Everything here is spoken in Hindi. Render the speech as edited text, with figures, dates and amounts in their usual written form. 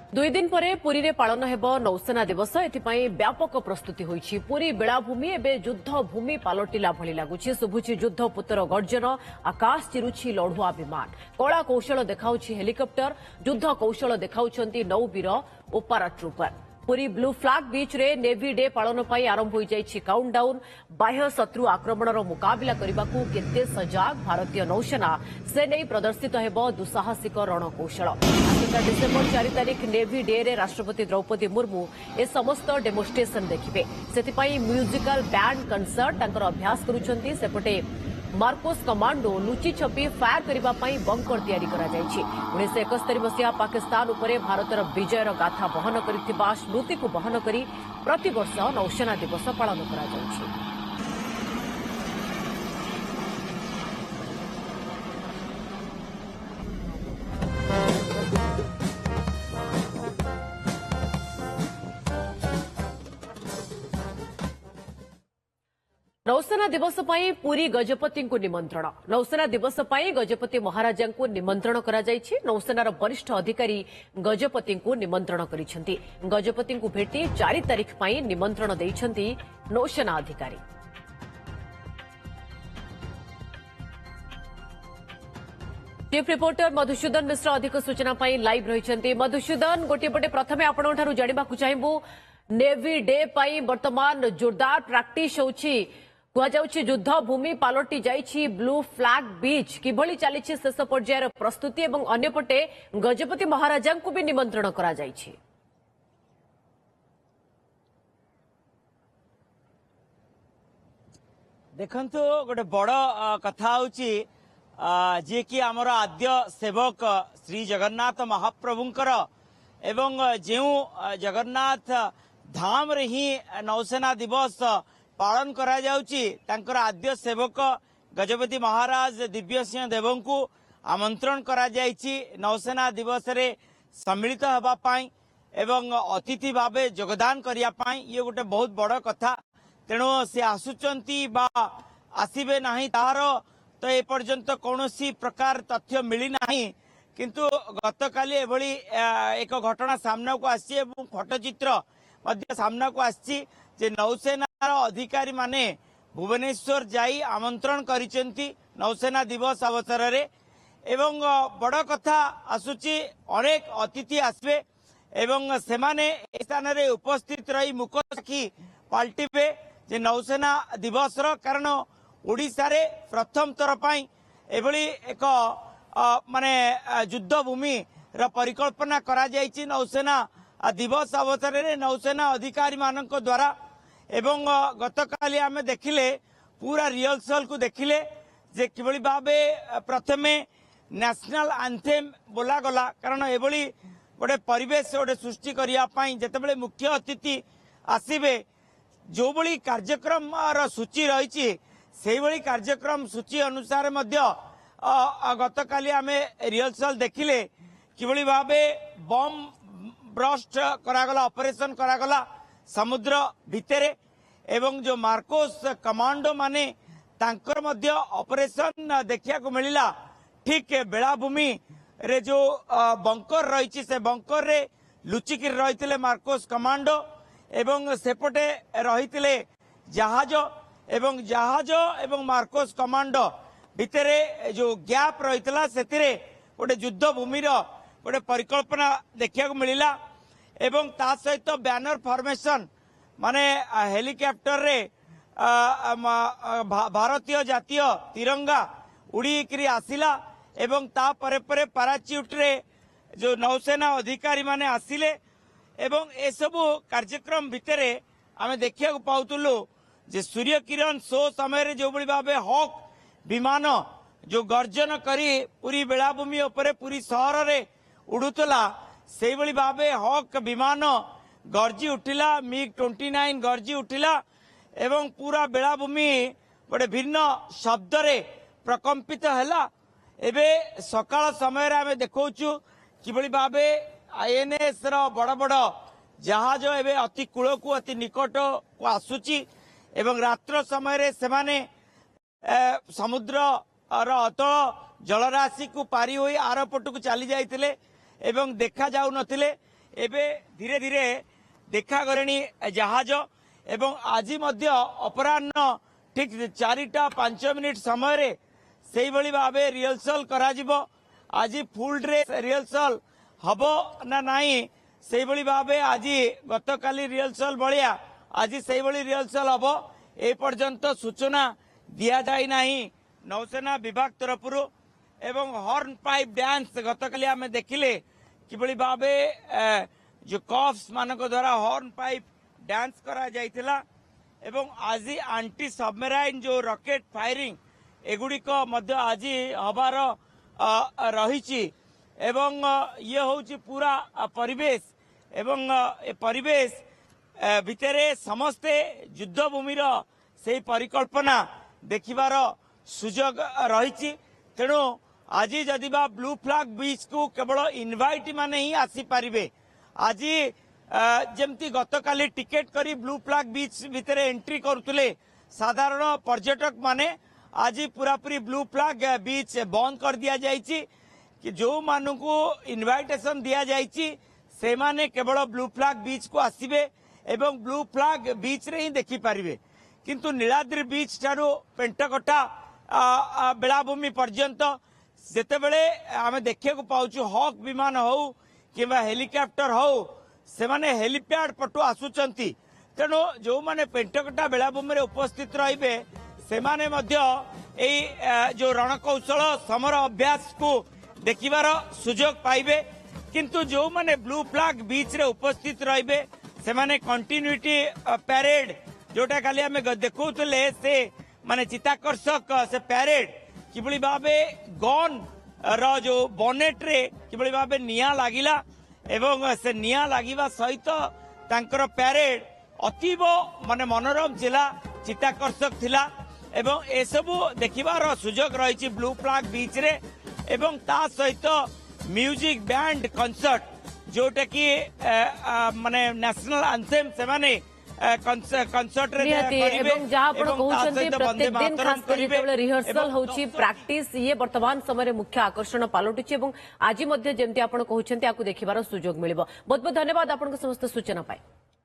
दुई दिन पर पुरी रे पालन हेब नौसेना दिवस एथिपाई व्यापक प्रस्तुति होईछि। पुरी बेलाभूमि एवं युद्ध भूमि पालटिला भली लागुछि। शुभुछि युद्ध पुत्र गर्जन, आकाश चिरुछि लढुआ विमान, कला कौशल देखाउछि हेलिकप्टर, युद्ध कौशल देखाउछंती नौवीर ओ paratrooper. Puri blue flag beach रे नेवी डे पालन पाई आरंभ हो जाइछि काउंटडाउन। बाह्य शत्रु आक्रमणर मुकाबला करबाकू केते सजाग भारतीय नौसेना से नहीं प्रदर्शित हेब दुस्साहसिक रणकौशल। आसंता डिसेम्बर 4 तारिख नेवी डे रे राष्ट्रपति द्रौपदी मुर्मू ए समस्त डेमोन्स्ट्रेशन देखिबे। सेतिपाई म्यूजिकल बैंड कंसर्ट तांकर अभ्यास करूछंती। सेपटे मार्कोस कमांडो लुचि छपी फायर करबा पई बंकर तैयारी करा जायछि। 1971 मसीहा पाकिस्तान उपरे भारतर विजयर गाथा बहन करिथिबा स्मृति को बहन करी प्रतिवर्ष नौसेना दिवस पालन करा जायछि। नौसेना दिवस पर पुरी गजपति को निमंत्रण। नौसेना दिवस पर गजपति महाराजा को निमंत्रण करा जायछि। नौसेनार वरिष्ठ अधिकारी गजपति को निमंत्रण करिसेंती। गजपति को भेटी 4 तारिख पर निमंत्रण देइछंती नौसेना अधिकारी। चीफ रिपोर्टर मधुसूदन मिश्र अधिक सूचना पाई लाइव रहिसेंती। मधुसूदन, गोटे पटे प्रथमे आपणठारु जानिबाकू चाहबो, नेवी डे पाई वर्तमान जोरदार प्रैक्टिस होछि। कुआଯାଉଛି युद्ध भूमि पालटि जाइछि ब्लू फ्लैग बीच किभଳି ଚାଲିଛି ଶେଷ ପର୍ଯ୍ୟାୟର ପ୍ରସ୍ତୁତି ଏବଂ ଅନ୍ୟପଟେ ଗଜପତି ମହାରାଜାଙ୍କୁ ବି ନିମନ୍ତ୍ରଣ କରାଯାଇଛି। देखंतु गोटे बड़ कथा होची जे कि हमर आद्य सेवक श्री जगन्नाथ महाप्रभुंकर एवं जेउ जगन्नाथ धाम रे ही नौसेना दिवस पालन करा जाउची तांकर आद्य सेवक गजपति महाराज दिव्य सिंह देवं को आमंत्रण करा जाइछि नौसेना दिवस रे सम्मिलित हबा पाई एवं अतिथि भावे योगदान करिया पाई। ये गोटे बहुत बड़ कथा। तेणु से आसुचंती बा आसीबे नाही तार तो ए पर्यंत कौनसी प्रकार तथ्य मिली नाही, किंतु गतकाली एभली एक घटना सामना को आसी एवं फोटोचित्र मध्य सामना को आसी जे नौसेनार अधिकारी माने भुवनेश्वर जाई आमंत्रण करिसेंती नौसेना दिवस अवसर रे। एवं बड़ कथा आसुची अनेक अतिथि आसबे एवं सेमाने ए स्थान रे उपस्थित रही मुख साखी पाल्टिबे जे नौसेना दिवस रो। कारण ओडिसा रे प्रथम थर पई एभली एक माने युद्ध भूमि र परिकल्पना करा जायछि नौसेना दिवस अवसर रे नौसेना अधिकारी मानक द्वारा। एवं गतकाली आमे देखिले पूरा रिहर्सल को देखिले जे किभली भाबे प्रथमे नेशनल एंथेम बोला गला। कारण एभली गोटे परिवेश गोटे सृष्टि करिया पई जेतेबेले मुख्य अतिथि आसीबे जो बड़ी कार्यक्रम सूची रही से बड़ी कार्यक्रम सूची अनुसार मध्य गतकाली आमे रिहर्सल देखिले किभली भाबे बम ब्रस्ट करागला ऑपरेशन करागला समुद्र भितरे एवं जो मार्कोस कमांडो माने तांकर मध्य ऑपरेशन देखिया को मिलिला। ठीक बेलाभूमि रे जो बंकर रही से बंकर रे लुचिकी रही मार्कोस कमांडो एवं सेपटे रही जहाज एवं मार्कोस कमांडो भितरे जो गैप रही से गोटे युद्ध भूमि गोटे परिकल्पना देखिया को मिलिला। एवं ता सहित बैनर फॉर्मेशन माने हेलिकॉप्टर रे भारतीय जातीय तिरंगा उड़ी आसिला एवं ता परे परे पैराच्यूट रे जो नौसेना अधिकारी माने आसिले। एवं ए सबु कार्यक्रम भितरे आमे देखिया को पाउतुलु जे सूर्य किरण शो समय रे जो बड़ी भाबे हॉक विमान जो गर्जन करी पूरी बेलाभूमि उपरे पूरी शहर रे उड़ुतला से बड़ी भाबे हॉक विमान गर्जी उठिला। मिग 29 गर्जी उठिला एवं पूरा बेलाभूमि गोटे भिन्न शब्द रे प्रकंपित हैला। एबे सकाळ समय रे आमे देखौचु किबळी भाबे आईएनएस रो बड़ बड़ जहाज एवं अति कूल को अति निकट को आसुची एवं रात्र समय रे सेमाने समुद्र अतल जलराशि को पारी होई आर पट को चली जाइतिले एवं देखा जाउ नथिले। एबे धीरे धीरे देखा गलेनी जहाज एवं आज मध्य अपराह्न ठीक 4:05 समय रे सेही भली भाबे रिहर्सल करा जिवो। आज फुल ड्रेस रिहर्सल हबो ना नाही सेही भली भाबे आज गतकाली रिहर्सल भलिया आज सेही भली रिहर्सल हबो ए पर्यंत सूचना दिया जाय नाही नौसेना विभाग तरफरु। एवं हॉर्न पाइप डांस गतकाली आमे देखिले किभली भाबे जो कॉप्स मानक द्वारा हॉर्न पाइप डांस करा जायतिला एवं आज एंटी सबमराइन जो रॉकेट फायरिंग एगुड़िक मध्य आज हबार रही एवं ये होची पूरा परिवेश एवं ए परिवेश भितरे समस्ते युद्ध भूमिर से परिकल्पना देखिबार सुजोग रही। तेणु आज जदि बा ब्लू फ्लैग बीच को केवल इनवाइट माने ही आसी पारिबे। आज जमती गतकाली टिकेट करी ब्लू फ्लैग बीच भितर एंट्री करुले साधारण पर्यटक माने आज पूरापूरी ब्लू फ्लैग बीच बंद कर दिया जाइछि कि जो मानु को इनविटेशन दिया जाइछि से माने केवल ब्लू फ्लैग बीच को आसीबे एवं ब्लू फ्लैग बीच रे ही देखि पारिबे। किंतु नीलाद्रि बीच ठारू पेंटकटा बेलाभूमि पर्यंत जेतेबेले आमे देखिया को पाउछु हॉक विमान हो किबा हेलिकॉप्टर हो से माने हेलीपैड पटु आसुचंती। तेणु जो माने पेंटकटा बेलाभूमि रे उपस्थित रहिबे से माने मध्य एई जो रणकौशल समर अभ्यास को देखिबार सुजोग पाइबे। किंतु जो माने ब्लू फ्लैग बीच रे उपस्थित रहिबे से माने कंटिन्यूटी पैरेड जोटा खाली आमे देखुतले से माने चित्ताकर्षक से पैरेड किभली भाबे गन रो जो बनेट रे किभली भाबे निया लागिला एवं से निया लागिबा सहित तांकर पैरेड अतीव माने मनोरम जिला चित्ताकर्षक थिला एवं ए सबु देखिबार सुजोग रही ब्लू फ्लैग बीच रे एवं ता सहित म्यूजिक बैंड कंसर्ट जोटा कि माने नेशनल एंथेम से माने कंसर्ट रे करिवे जहां आपण कहउछन्ते प्रत्येक दिन खास कर जेतेबेले रिहर्सल होची प्रैक्टिस ये वर्तमान समय मुख्य आकर्षण पालटुची एवं आज मध्य जेमती आपण कहउछन्ते आकु देखिबार सुजोग मिलिबो। बहुत बहुत धन्यवाद आपण समस्त सूचना पाई।